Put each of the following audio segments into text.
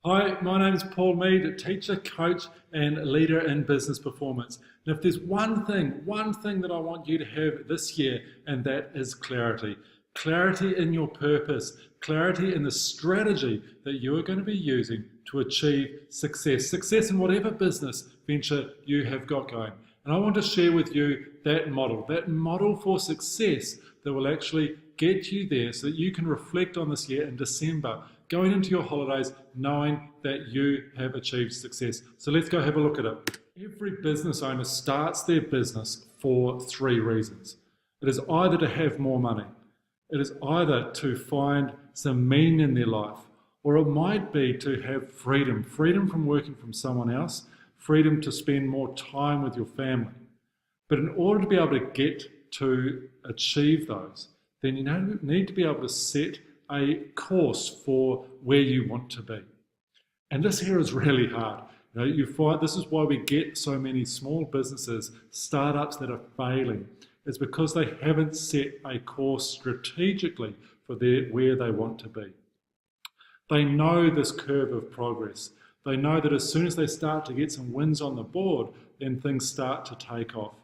Hi, my name is Paul Mead, teacher, coach, and leader in business performance. And if there's one thing that I want you to have this year, and that is clarity. Clarity in your purpose, clarity in the strategy that you are going to be using to achieve success. Success in whatever business venture you have got going. And I want to share with you that model for success that will actually get you there so that you can reflect on this year in December, going into your holidays knowing that you have achieved success. So let's go have a look at it. Every business owner starts their business for three reasons. It is either to have more money, it is either to find some meaning in their life, or it might be to have freedom from working from someone else, freedom to spend more time with your family. But in order to be able to get to achieve those, then you need to be able to set a course for where you want to be. And this here is really hard. You find this is why we get so many small businesses, startups that are failing. It's because they haven't set a course strategically for where they want to be. They know this curve of progress. They know that as soon as they start to get some wins on the board, then things start to take off.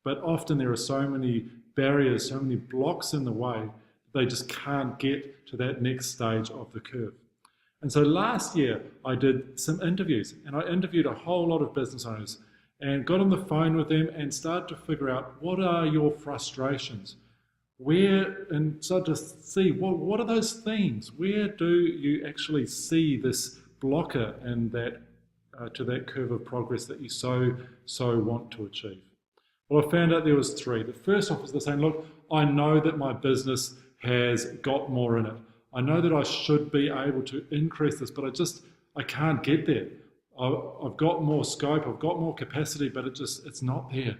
But often there are so many barriers, so many blocks in the way, they just can't get to that next stage of the curve. And so last year I did some interviews, and I interviewed a whole lot of business owners and got on the phone with them and started to figure out, what are your frustrations? And started to see what are those themes? Where do you actually see this blocker and that to that curve of progress that you so want to achieve? Well, I found out there was three. The first off is they're saying, look, I know that my business has got more in it. I know that I should be able to increase this, but I can't get there. I've got more scope, I've got more capacity, but it's not there.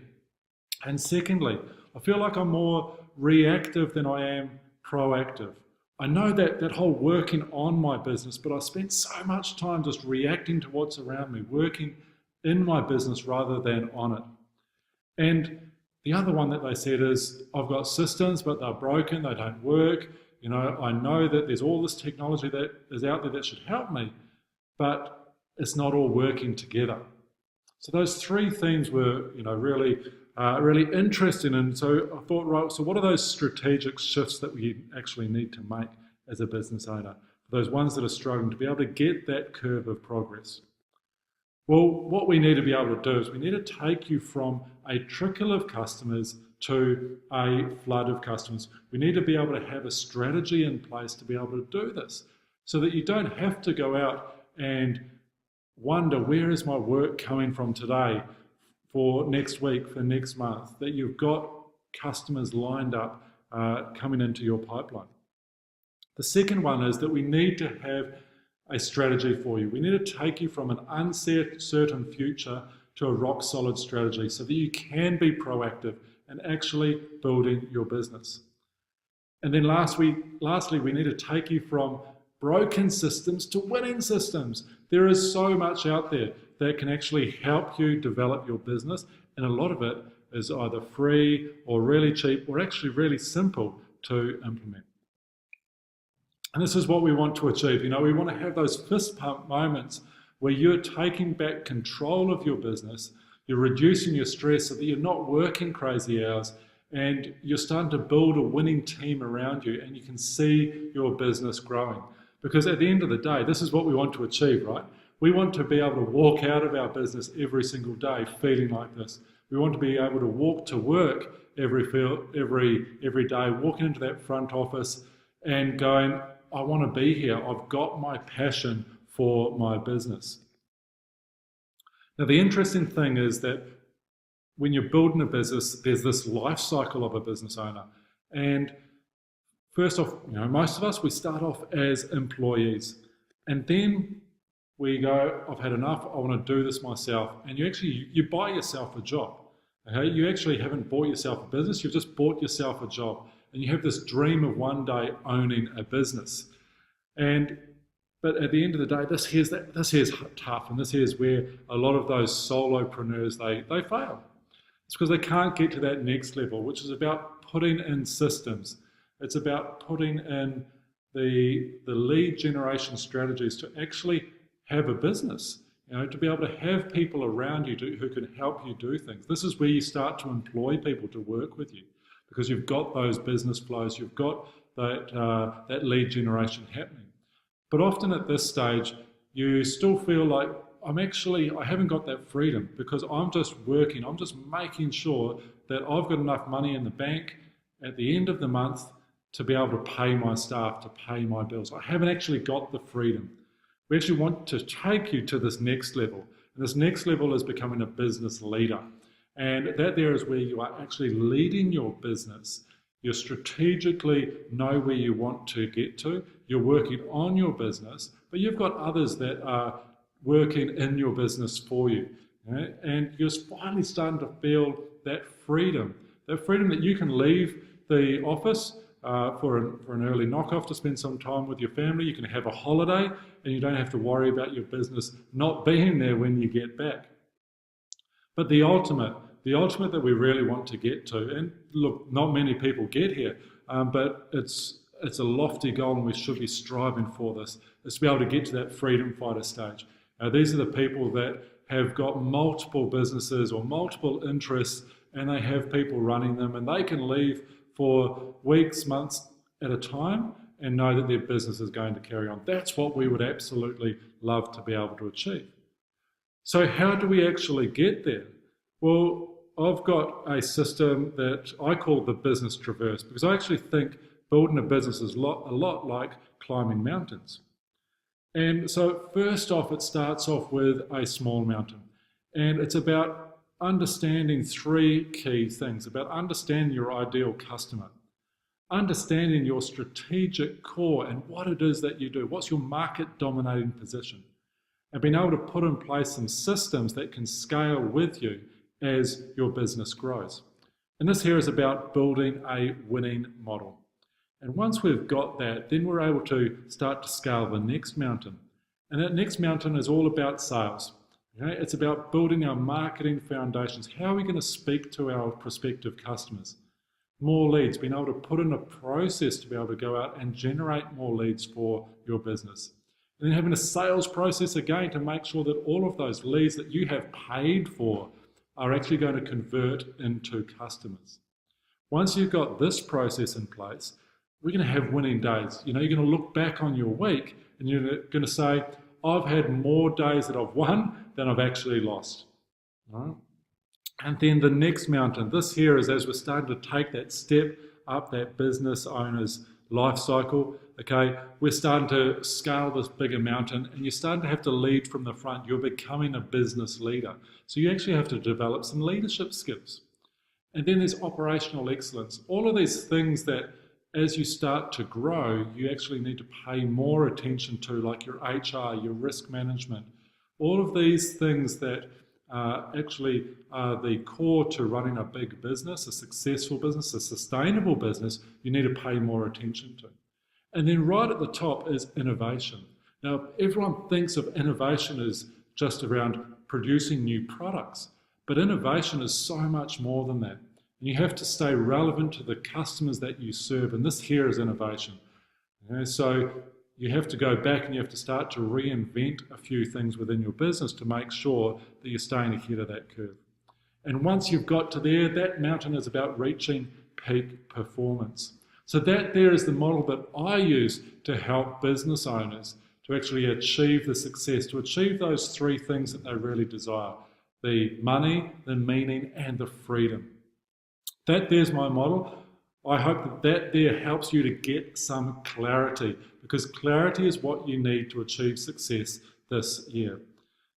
And secondly, I feel like I'm more reactive than I am proactive. I know that whole working on my business, but I spent so much time just reacting to what's around me, working in my business rather than on it. And the other one that they said is, I've got systems, but they're broken, they don't work. I know that there's all this technology that is out there that should help me, but it's not all working together. So those three themes were, really interesting. And so I thought, right, so what are those strategic shifts that we actually need to make as a business owner? For those ones that are struggling to be able to get that curve of progress. Well, what we need to be able to do is we need to take you from a trickle of customers to a flood of customers. We need to be able to have a strategy in place to be able to do this so that you don't have to go out and wonder, where is my work coming from today, for next week, for next month, that you've got customers lined up coming into your pipeline. The second one is that we need to have a strategy for you. We need to take you from an uncertain future to a rock solid strategy so that you can be proactive and actually building your business. And then lastly, we need to take you from broken systems to winning systems. There is so much out there that can actually help you develop your business, and a lot of it is either free or really cheap or actually really simple to implement. And this is what we want to achieve. We want to have those fist pump moments where you're taking back control of your business, you're reducing your stress so that you're not working crazy hours, and you're starting to build a winning team around you, and you can see your business growing. Because at the end of the day, this is what we want to achieve, right? We want to be able to walk out of our business every single day feeling like this. We want to be able to walk to work every day, walking into that front office and going, I want to be here. I've got my passion for my business. Now, the interesting thing is that when you're building a business, there's this life cycle of a business owner. And first off, most of us, we start off as employees. And then we go, I've had enough, I want to do this myself. And you buy yourself a job. Okay? You actually haven't bought yourself a business, you've just bought yourself a job. And you have this dream of one day owning a business. But at the end of the day, this here's tough, and this here's where a lot of those solopreneurs, they fail. It's because they can't get to that next level, which is about putting in systems. It's about putting in the lead generation strategies to actually have a business, to be able to have people around you who can help you do things. This is where you start to employ people to work with you, because you've got those business flows, you've got that lead generation happening. But often at this stage, you still feel like, I haven't got that freedom, because I'm just working, I'm just making sure that I've got enough money in the bank at the end of the month to be able to pay my staff, to pay my bills. I haven't actually got the freedom. We actually want to take you to this next level. And this next level is becoming a business leader. And that there is where you are actually leading your business. You strategically know where you want to get to. You're working on your business, but you've got others that are working in your business for you. And you're finally starting to feel that freedom that you can leave the office for an early knock-off to spend some time with your family. You can have a holiday, and you don't have to worry about your business not being there when you get back. But the ultimate that we really want to get to, and look, not many people get here, but it's a lofty goal, and we should be striving for this, is to be able to get to that freedom fighter stage. These are the people that have got multiple businesses or multiple interests, and they have people running them, and they can leave for weeks, months at a time and know that their business is going to carry on. That's what we would absolutely love to be able to achieve. So how do we actually get there? Well, I've got a system that I call the business traverse, because I actually think building a business is a lot like climbing mountains. And so first off, it starts off with a small mountain. And it's about understanding three key things, about understanding your ideal customer, understanding your strategic core and what it is that you do, what's your market dominating position, and being able to put in place some systems that can scale with you as your business grows. And this here is about building a winning model. And once we've got that, then we're able to start to scale the next mountain. And that next mountain is all about sales. Okay? It's about building our marketing foundations. How are we going to speak to our prospective customers? More leads, being able to put in a process to be able to go out and generate more leads for your business. And then having a sales process again to make sure that all of those leads that you have paid for are actually going to convert into customers. Once you've got this process in place, we're going to have winning days. You're going to look back on your week and you're going to say, I've had more days that I've won than I've actually lost. Right? And then the next mountain, this here is as we're starting to take that step up that business owner's life cycle, okay, we're starting to scale this bigger mountain and you're starting to have to lead from the front. You're becoming a business leader. So you actually have to develop some leadership skills. And then there's operational excellence. All of these things that as you start to grow, you actually need to pay more attention to, like your HR, your risk management, all of these things that actually are the core to running a big business, a successful business, a sustainable business, you need to pay more attention to. And then right at the top is innovation. Now, everyone thinks of innovation as just around producing new products, but innovation is so much more than that. And you have to stay relevant to the customers that you serve, and this here is innovation. Okay, so you have to go back and you have to start to reinvent a few things within your business to make sure that you're staying ahead of that curve. And once you've got to there, that mountain is about reaching peak performance. So that there is the model that I use to help business owners to actually achieve the success, to achieve those three things that they really desire: the money, the meaning, and the freedom. That there's my model. I hope that there helps you to get some clarity, because clarity is what you need to achieve success this year.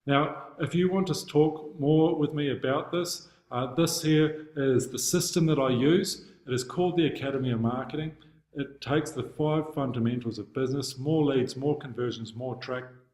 Now, if you want to talk more with me about this, this here is the system that I use. It is called the Academy of Marketing. It takes the 5 fundamentals of business: more leads, more conversions, more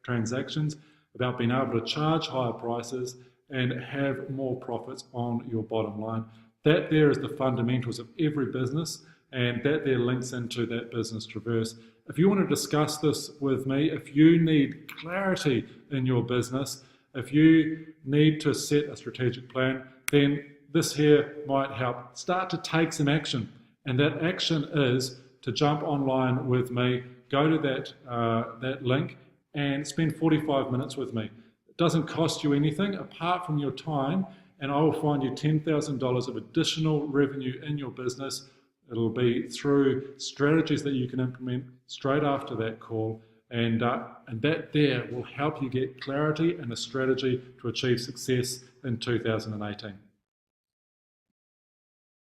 transactions, about being able to charge higher prices and have more profits on your bottom line. That there is the fundamentals of every business, and that there links into that business traverse. If you want to discuss this with me, if you need clarity in your business, if you need to set a strategic plan, then this here might help. Start to take some action, and that action is to jump online with me, go to that link and spend 45 minutes with me. It doesn't cost you anything apart from your time, and I will find you $10,000 of additional revenue in your business. It'll be through strategies that you can implement straight after that call, and that there will help you get clarity and a strategy to achieve success in 2018.